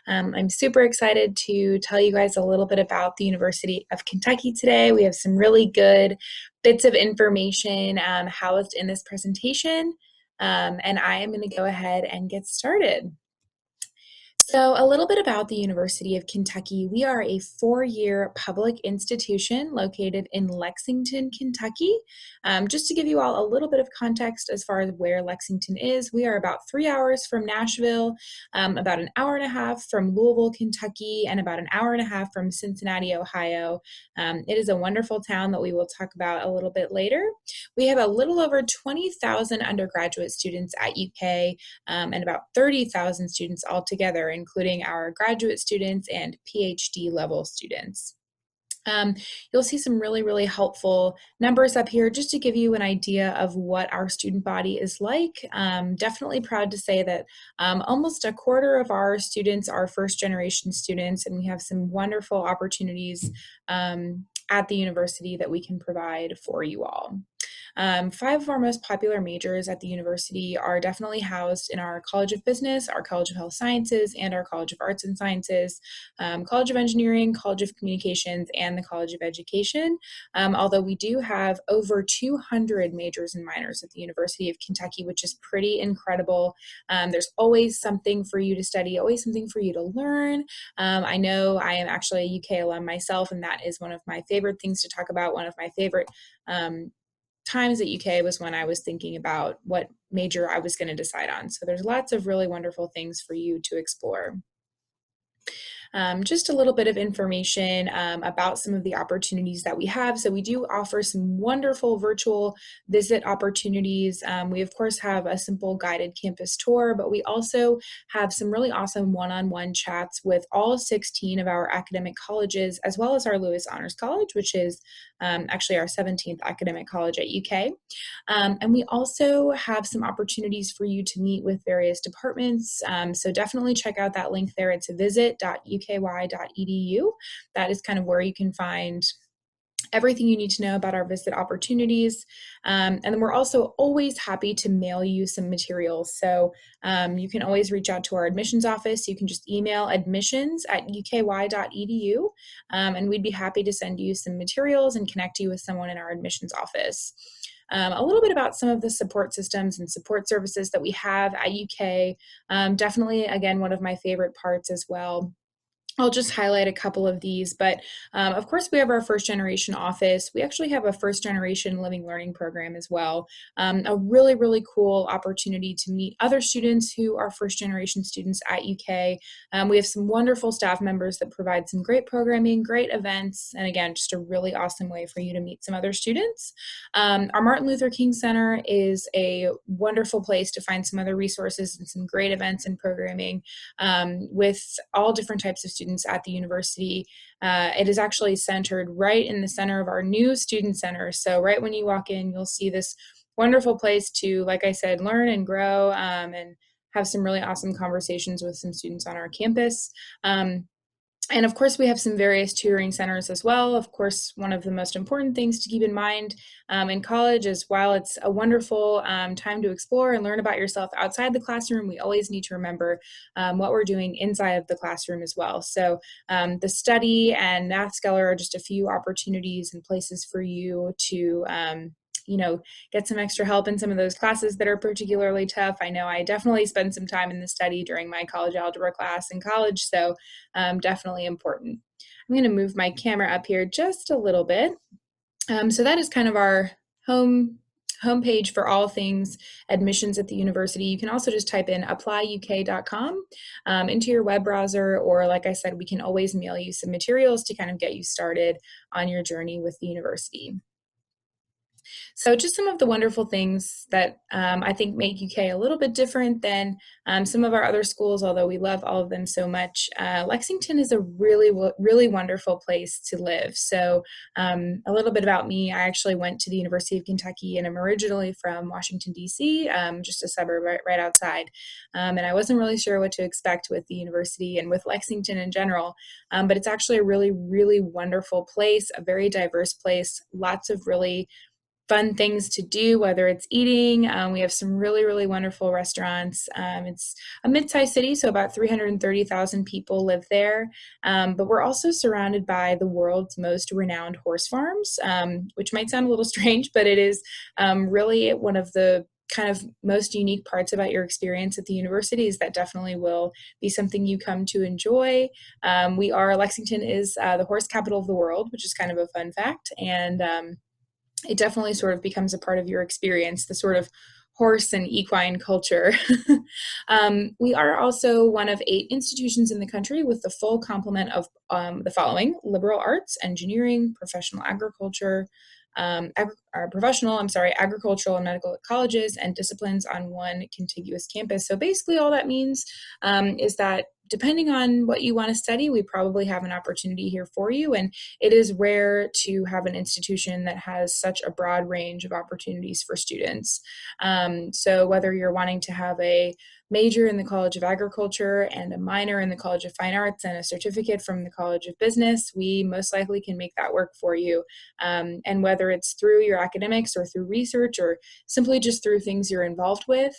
I'm super excited to tell you guys a little bit about the University of Kentucky today. We have some really good bits of information housed in this presentation, and I am going to go ahead and get started. So, a little bit about the University of Kentucky. We are a four-year public institution located in Lexington, Kentucky. Just to give you all a little bit of context as far as where Lexington is, we are about 3 hours from Nashville, about an hour and a half from Louisville, Kentucky, and about an hour and a half from Cincinnati, Ohio. It is a wonderful town that we will talk about a little bit later. We have a little over 20,000 undergraduate students at UK and about 30,000 students altogether, including our graduate students and PhD level students. You'll see some really helpful numbers up here just to give you an idea of what our student body is like. Definitely proud to say that almost a quarter of our students are first generation students, and we have some wonderful opportunities at the university that we can provide for you all. 5 of our most popular majors at the university are definitely housed in our College of Business, our College of Health Sciences, and our College of Arts and Sciences, College of Engineering, College of Communications, and the College of Education. Although we do have over 200 majors and minors at the University of Kentucky, which is pretty incredible. There's always something for you to study, always something for you to learn. I know I am actually a UK alum myself, and that is one of my favorite things to talk about. One of my favorite times at UK was when I was thinking about what major I was going to decide on. So there's lots of really wonderful things for you to explore. Just a little bit of information about some of the opportunities that we have. So we do offer some wonderful virtual visit opportunities. We of course have a simple guided campus tour, but we also have some really awesome one-on-one chats with all 16 of our academic colleges, as well as our Lewis Honors College, which is actually our 17th academic college at UK. And we also have some opportunities for you to meet with various departments. So definitely check out that link there. It's visit.uky.edu. That is kind of where you can find everything you need to know about our visit opportunities. And then we're also always happy to mail you some materials. So you can always reach out to our admissions office. You can just email admissions@uky.edu, and we'd be happy to send you some materials and connect you with someone in our admissions office. A little bit about some of the support systems and support services that we have at UK. Definitely, again, one of my favorite parts as well. I'll just highlight a couple of these, but of course we have our first generation office. We actually have a first generation living learning program as well. A really cool opportunity to meet other students who are first generation students at UK. We have some wonderful staff members that provide some great programming, great events, and again, just a really awesome way for you to meet some other students. Our Martin Luther King Center is a wonderful place to find some other resources and some great events and programming with all different types of students at the university. It is actually centered right in the center of our new student center. So right when you walk in, you'll see this wonderful place to, like I said, learn and grow and have some really awesome conversations with some students on our campus. And of course, we have some various tutoring centers as well. Of course, one of the most important things to keep in mind in college is while it's a wonderful time to explore and learn about yourself outside the classroom, we always need to remember what we're doing inside of the classroom as well. So the study and Math Scholar are just a few opportunities and places for you to get some extra help in some of those classes that are particularly tough. I know I definitely spent some time in the study during my college algebra class in college, so definitely important. I'm going to move my camera up here just a little bit. So that is kind of our homepage for all things admissions at the university. You can also just type in applyuk.com into your web browser, or like I said, we can always mail you some materials to kind of get you started on your journey with the university. So just some of the wonderful things that I think make UK a little bit different than some of our other schools, although we love all of them so much. Lexington is a really wonderful place to live. So a little bit about me, I actually went to the University of Kentucky and I'm originally from Washington, D.C., just a suburb right outside. And I wasn't really sure what to expect with the university and with Lexington in general, but it's actually a really wonderful place, a very diverse place, lots of really fun things to do, whether it's eating. We have some really, really wonderful restaurants. It's a mid-sized city, so about 330,000 people live there. But we're also surrounded by the world's most renowned horse farms, which might sound a little strange, but it is really one of the kind of most unique parts about your experience at the university. Is that definitely will be something you come to enjoy. Lexington is the horse capital of the world, which is kind of a fun fact. And it definitely sort of becomes a part of your experience, the sort of horse and equine culture. We are also one of 8 institutions in the country with the full complement of the following: liberal arts, engineering, professional agriculture, agricultural and medical colleges and disciplines on one contiguous campus. So basically all that means is that depending on what you want to study, we probably have an opportunity here for you. And it is rare to have an institution that has such a broad range of opportunities for students. So whether you're wanting to have a major in the College of Agriculture and a minor in the College of Fine Arts and a certificate from the College of Business, we most likely can make that work for you. And whether it's through your academics or through research or simply just through things you're involved with,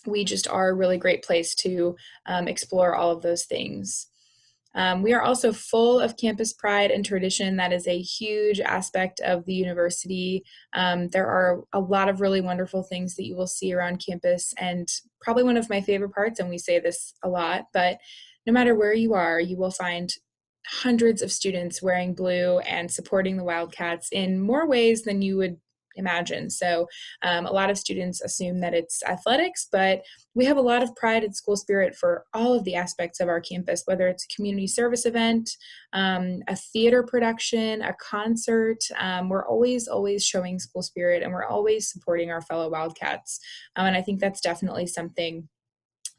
we just are a really great place to explore all of those things. We are also full of campus pride and tradition. That is a huge aspect of the university. There are a lot of really wonderful things that you will see around campus, and probably one of my favorite parts, and we say this a lot, but no matter where you are, you will find hundreds of students wearing blue and supporting the Wildcats in more ways than you would imagine. So a lot of students assume that it's athletics, but we have a lot of pride and school spirit for all of the aspects of our campus, whether it's a community service event, a theater production, a concert. We're always showing school spirit, and we're always supporting our fellow Wildcats. And I think that's definitely something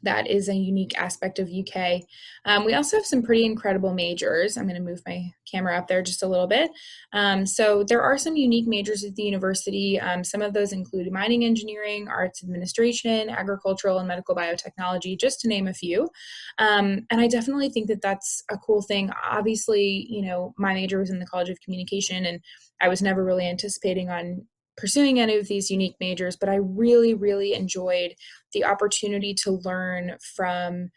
that is a unique aspect of UK. We also have some pretty incredible majors. I'm going to move my camera up there just a little bit. So there are some unique majors at the university. Some of those include mining engineering, arts administration, agricultural and medical biotechnology, just to name a few. And I definitely think that that's a cool thing. Obviously, you know, my major was in the College of Communication, and I was never really anticipating on pursuing any of these unique majors, but I really, really enjoyed the opportunity to learn from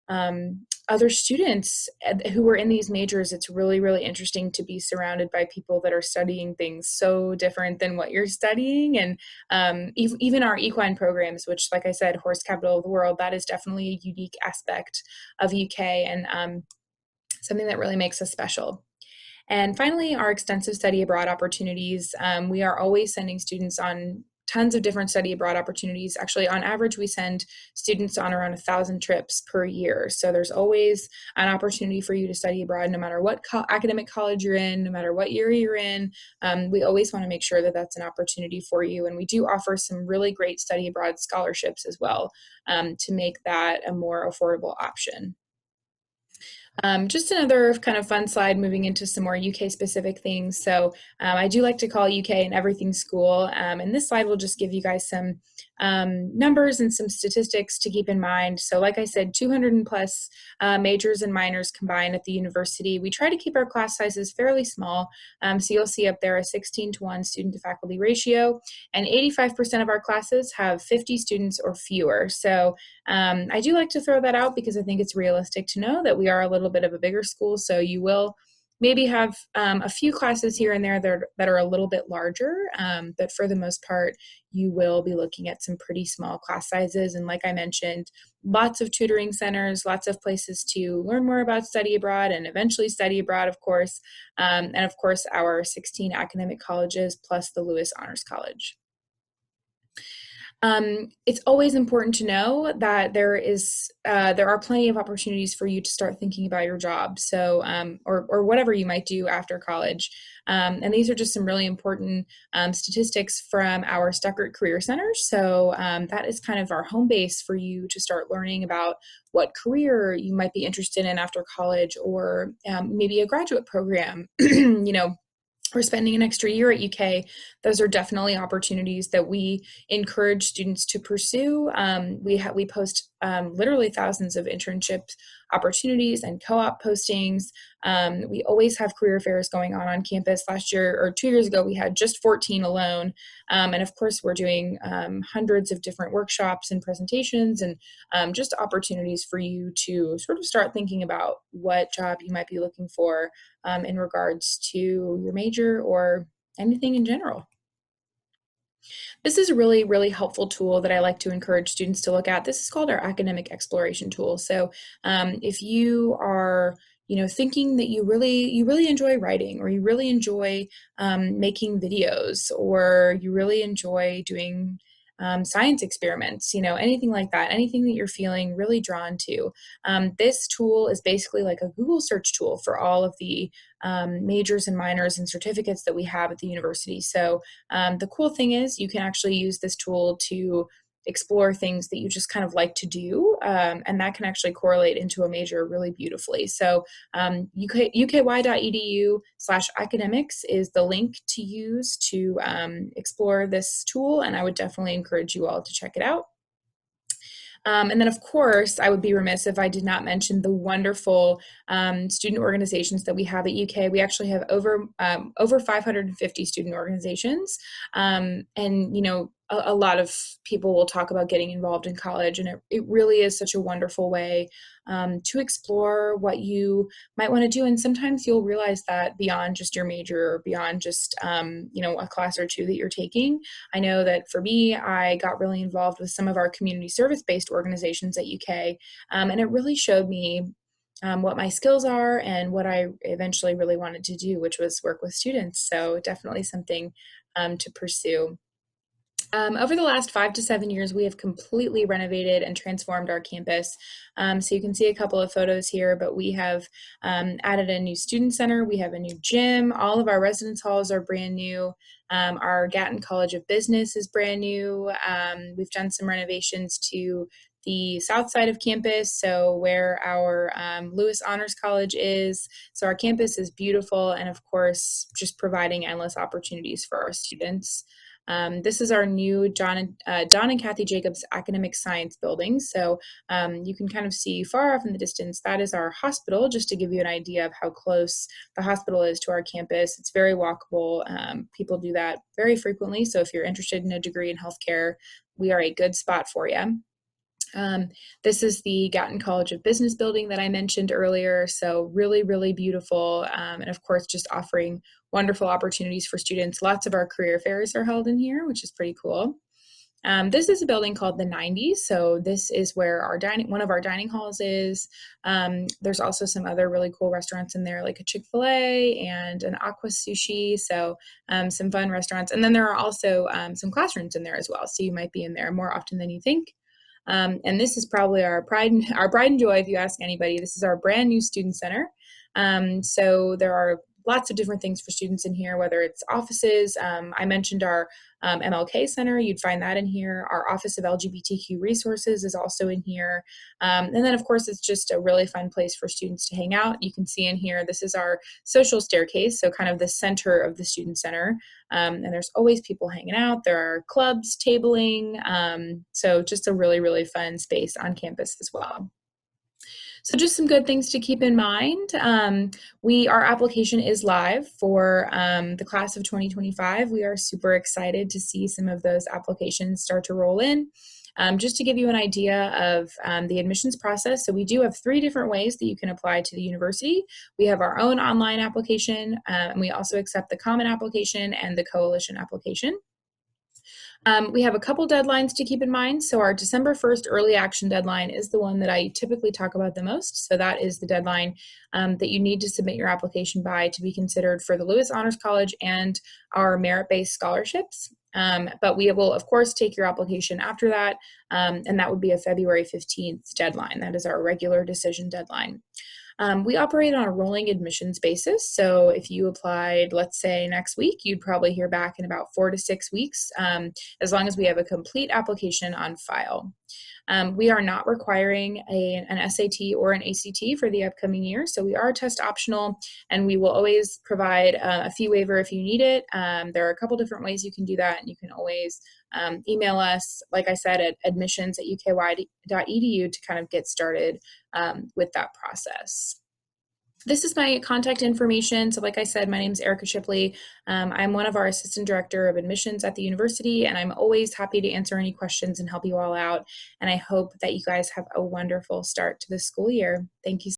other students who were in these majors. It's really, really interesting to be surrounded by people that are studying things so different than what you're studying. And even our equine programs, which, like I said, horse capital of the world, that is definitely a unique aspect of UK and something that really makes us special. And finally, our extensive study abroad opportunities. We are always sending students on tons of different study abroad opportunities. Actually, on average, we send students on around 1,000 trips per year. So there's always an opportunity for you to study abroad, no matter what academic college you're in, no matter what year you're in. We always want to make sure that that's an opportunity for you. And we do offer some really great study abroad scholarships as well to make that a more affordable option. Just another kind of fun slide moving into some more UK specific things. So I do like to call UK an everything school. And this slide will just give you guys some numbers and some statistics to keep in mind. So like I said, 200 and plus majors and minors combined at the university. We try to keep our class sizes fairly small. So you'll see up there a 16:1 student to faculty ratio, and 85% of our classes have 50 students or fewer. So I do like to throw that out because I think it's realistic to know that we are a little bit of a bigger school. So you will maybe have a few classes here and there that are a little bit larger, but for the most part, you will be looking at some pretty small class sizes. And like I mentioned, lots of tutoring centers, lots of places to learn more about study abroad and eventually study abroad, of course. And of course, our 16 academic colleges plus the Lewis Honors College. It's always important to know that there are plenty of opportunities for you to start thinking about your job, so or whatever you might do after college. And these are just some really important statistics from our Stuckert Career Center. So that is kind of our home base for you to start learning about what career you might be interested in after college, or maybe a graduate program. You know, or spending an extra year at UK. Those are definitely opportunities that we encourage students to pursue. We post literally thousands of internship opportunities and co-op postings. We always have career fairs going on campus. Last year, or 2 years ago, we had just 14 alone. And of course, we're doing hundreds of different workshops and presentations, and just opportunities for you to sort of start thinking about what job you might be looking for in regards to your major or anything in general. This is a really, really helpful tool that I like to encourage students to look at. This is called our academic exploration tool. So if you are thinking that you really enjoy writing, or you really enjoy making videos, or you really enjoy doing science experiments, anything like that, anything that you're feeling really drawn to. This tool is basically like a Google search tool for all of the majors and minors and certificates that we have at the university. So the cool thing is you can actually use this tool to explore things that you just kind of like to do, and that can actually correlate into a major really beautifully. So uky.edu/academics is the link to use to explore this tool, and I would definitely encourage you all to check it out. And then, of course, I would be remiss if I did not mention the wonderful student organizations that we have at UK. We actually have over 550 student organizations, and a lot of people will talk about getting involved in college, and it really is such a wonderful way to explore what you might want to do. And sometimes you'll realize that beyond just your major, or beyond just a class or two that you're taking. I know that for me, I got really involved with some of our community service-based organizations at UK, and it really showed me what my skills are and what I eventually really wanted to do, which was work with students. So definitely something to pursue. Over the last 5 to 7 years, we have completely renovated and transformed our campus. So you can see a couple of photos here, but we have added a new student center. We have a new gym. All of our residence halls are brand new. Our Gatton College of Business is brand new. We've done some renovations to the south side of campus, so where our Lewis Honors College is. So our campus is beautiful, and of course, just providing endless opportunities for our students. This is our new Don and Kathy Jacobs Academic Science Building. So you can kind of see far off in the distance, that is our hospital, just to give you an idea of how close the hospital is to our campus. It's very walkable. People do that very frequently. So if you're interested in a degree in healthcare, we are a good spot for you. This is the Gatton College of Business building that I mentioned earlier. So really, really beautiful. And of course, just offering wonderful opportunities for students. Lots of our career fairs are held in here, which is pretty cool. This is a building called the 90s. So this is where one of our dining halls is. There's also some other really cool restaurants in there, like a Chick-fil-A and an Aqua Sushi. So some fun restaurants. And then there are also some classrooms in there as well. So you might be in there more often than you think. And this is probably our pride and joy, if you ask anybody. This is our brand new student center. So there are lots of different things for students in here, whether it's offices. I mentioned our MLK Center. You'd find that in here. Our Office of LGBTQ Resources is also in here. And then, of course, it's just a really fun place for students to hang out. You can see in here, this is our social staircase, so kind of the center of the student center. And there's always people hanging out. There are clubs, tabling. So just a really, really fun space on campus as well. So just some good things to keep in mind. Our application is live for the class of 2025. We are super excited to see some of those applications start to roll in. Just to give you an idea of the admissions process, so we do have 3 different ways that you can apply to the university. We have our own online application, and we also accept the common application and the coalition application. We have a couple deadlines to keep in mind. So our December 1st early action deadline is the one that I typically talk about the most. So that is the deadline that you need to submit your application by to be considered for the Lewis Honors College and our merit-based scholarships. But we will, of course, take your application after that, and that would be a February 15th deadline. That is our regular decision deadline. We operate on a rolling admissions basis. So if you applied, let's say next week, you'd probably hear back in about 4 to 6 weeks, as long as we have a complete application on file. We are not requiring an SAT or an ACT for the upcoming year, so we are test optional, and we will always provide a fee waiver if you need it. There are a couple different ways you can do that, and you can always email us, like I said, at admissions@uky.edu to kind of get started with that process. This is my contact information. So like I said, my name is Erica Shipley. I'm one of our assistant director of admissions at the university, and I'm always happy to answer any questions and help you all out. And I hope that you guys have a wonderful start to the school year. Thank you.